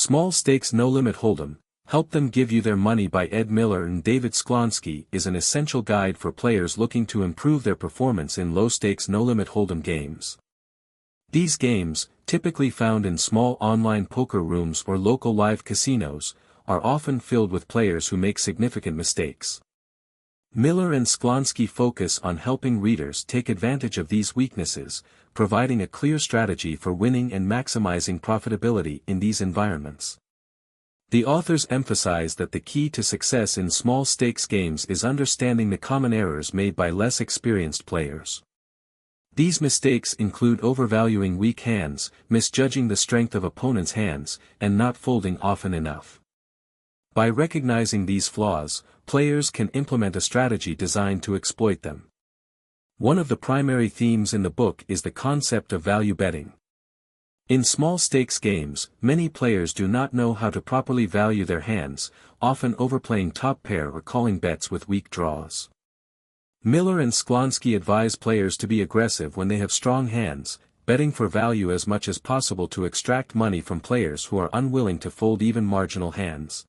Small Stakes No Limit Hold'em, Help Them Give You Their Money by Ed Miller and David Sklansky is an essential guide for players looking to improve their performance in low-stakes no-limit hold'em games. These games, typically found in small online poker rooms or local live casinos, are often filled with players who make significant mistakes. Miller and Sklansky focus on helping readers take advantage of these weaknesses, providing a clear strategy for winning and maximizing profitability in these environments. The authors emphasize that the key to success in small-stakes games is understanding the common errors made by less experienced players. These mistakes include overvaluing weak hands, misjudging the strength of opponents' hands, and not folding often enough. By recognizing these flaws, players can implement a strategy designed to exploit them. One of the primary themes in the book is the concept of value betting. In small-stakes games, many players do not know how to properly value their hands, often overplaying top pair or calling bets with weak draws. Miller and Sklansky advise players to be aggressive when they have strong hands, betting for value as much as possible to extract money from players who are unwilling to fold even marginal hands.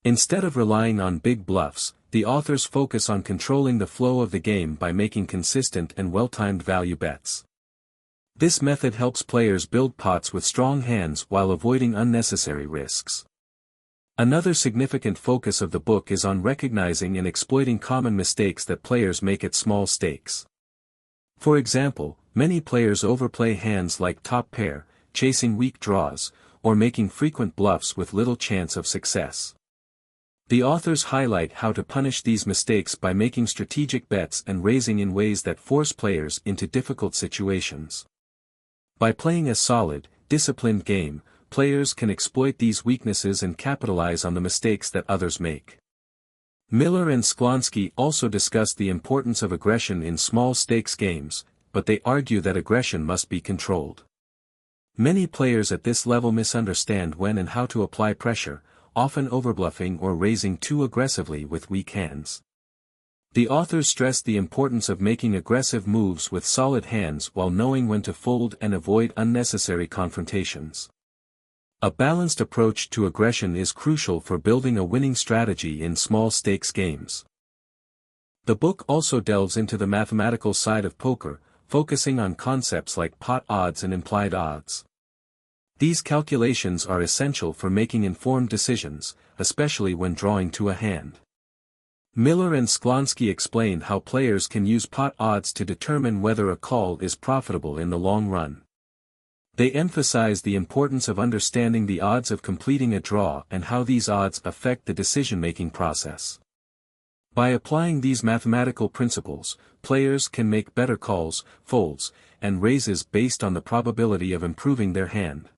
Instead of relying on big bluffs, the authors focus on controlling the flow of the game by making consistent and well-timed value bets. This method helps players build pots with strong hands while avoiding unnecessary risks. Another significant focus of the book is on recognizing and exploiting common mistakes that players make at small stakes. For example, many players overplay hands like top pair, chasing weak draws, or making frequent bluffs with little chance of success. The authors highlight how to punish these mistakes by making strategic bets and raising in ways that force players into difficult situations. By playing a solid, disciplined game, players can exploit these weaknesses and capitalize on the mistakes that others make. Miller and Sklansky also discuss the importance of aggression in small-stakes games, but they argue that aggression must be controlled. Many players at this level misunderstand when and how to apply pressure, often overbluffing or raising too aggressively with weak hands. The authors stress the importance of making aggressive moves with solid hands while knowing when to fold and avoid unnecessary confrontations. A balanced approach to aggression is crucial for building a winning strategy in small-stakes games. The book also delves into the mathematical side of poker, focusing on concepts like pot odds and implied odds. These calculations are essential for making informed decisions, especially when drawing to a hand. Miller and Sklansky explain how players can use pot odds to determine whether a call is profitable in the long run. They emphasize the importance of understanding the odds of completing a draw and how these odds affect the decision-making process. By applying these mathematical principles, players can make better calls, folds, and raises based on the probability of improving their hand.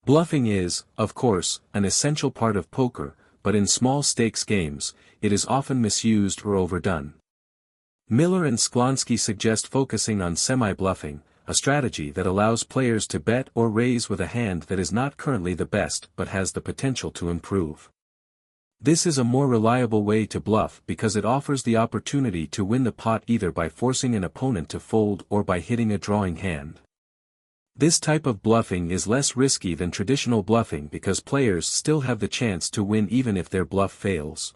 Bluffing is, of course, an essential part of poker, but in small-stakes games, it is often misused or overdone. Miller and Sklansky suggest focusing on semi-bluffing, a strategy that allows players to bet or raise with a hand that is not currently the best but has the potential to improve. This is a more reliable way to bluff because it offers the opportunity to win the pot either by forcing an opponent to fold or by hitting a drawing hand. This type of bluffing is less risky than traditional bluffing because players still have the chance to win even if their bluff fails.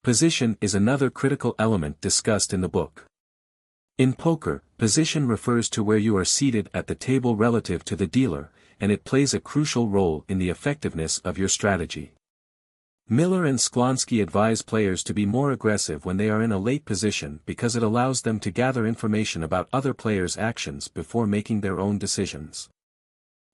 Position is another critical element discussed in the book. In poker, position refers to where you are seated at the table relative to the dealer, and it plays a crucial role in the effectiveness of your strategy. Miller and Sklansky advise players to be more aggressive when they are in a late position because it allows them to gather information about other players' actions before making their own decisions.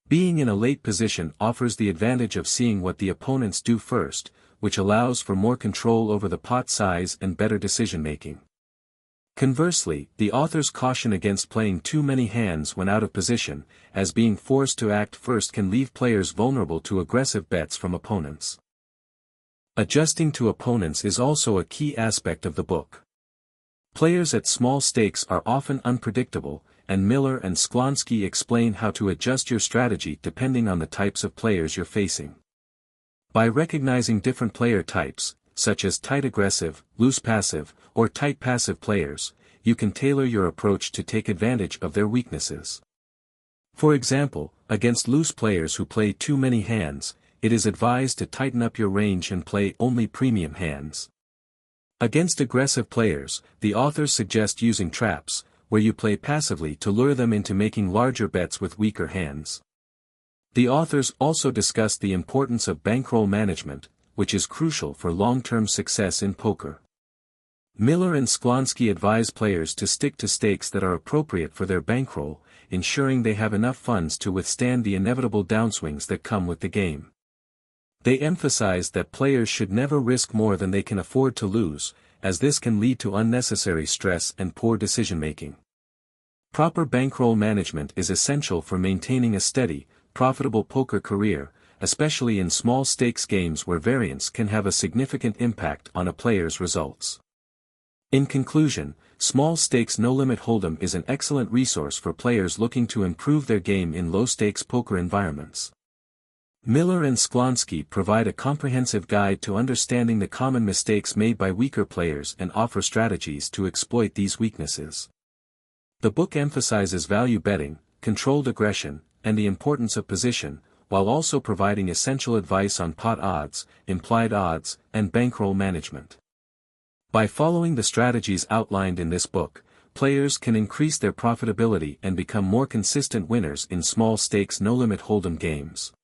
Being in a late position offers the advantage of seeing what the opponents do first, which allows for more control over the pot size and better decision-making. Conversely, the authors caution against playing too many hands when out of position, as being forced to act first can leave players vulnerable to aggressive bets from opponents. Adjusting to opponents is also a key aspect of the book. Players at small stakes are often unpredictable, and Miller and Sklansky explain how to adjust your strategy depending on the types of players you're facing. By recognizing different player types, such as tight aggressive, loose passive, or tight passive players, you can tailor your approach to take advantage of their weaknesses. For example, Against loose players who play too many hands, it is advised to tighten up your range and play only premium hands. Against aggressive players, the authors suggest using traps, where you play passively to lure them into making larger bets with weaker hands. The authors also discuss the importance of bankroll management, which is crucial for long-term success in poker. Miller and Sklansky advise players to stick to stakes that are appropriate for their bankroll, ensuring they have enough funds to withstand the inevitable downswings that come with the game. They emphasize that players should never risk more than they can afford to lose, as this can lead to unnecessary stress and poor decision-making. Proper bankroll management is essential for maintaining a steady, profitable poker career, especially in small-stakes games where variance can have a significant impact on a player's results. In conclusion, small-stakes no-limit hold'em is an excellent resource for players looking to improve their game in low-stakes poker environments. Miller and Sklansky provide a comprehensive guide to understanding the common mistakes made by weaker players and offer strategies to exploit these weaknesses. The book emphasizes value betting, controlled aggression, and the importance of position, while also providing essential advice on pot odds, implied odds, and bankroll management. By following the strategies outlined in this book, players can increase their profitability and become more consistent winners in small-stakes no-limit hold'em games.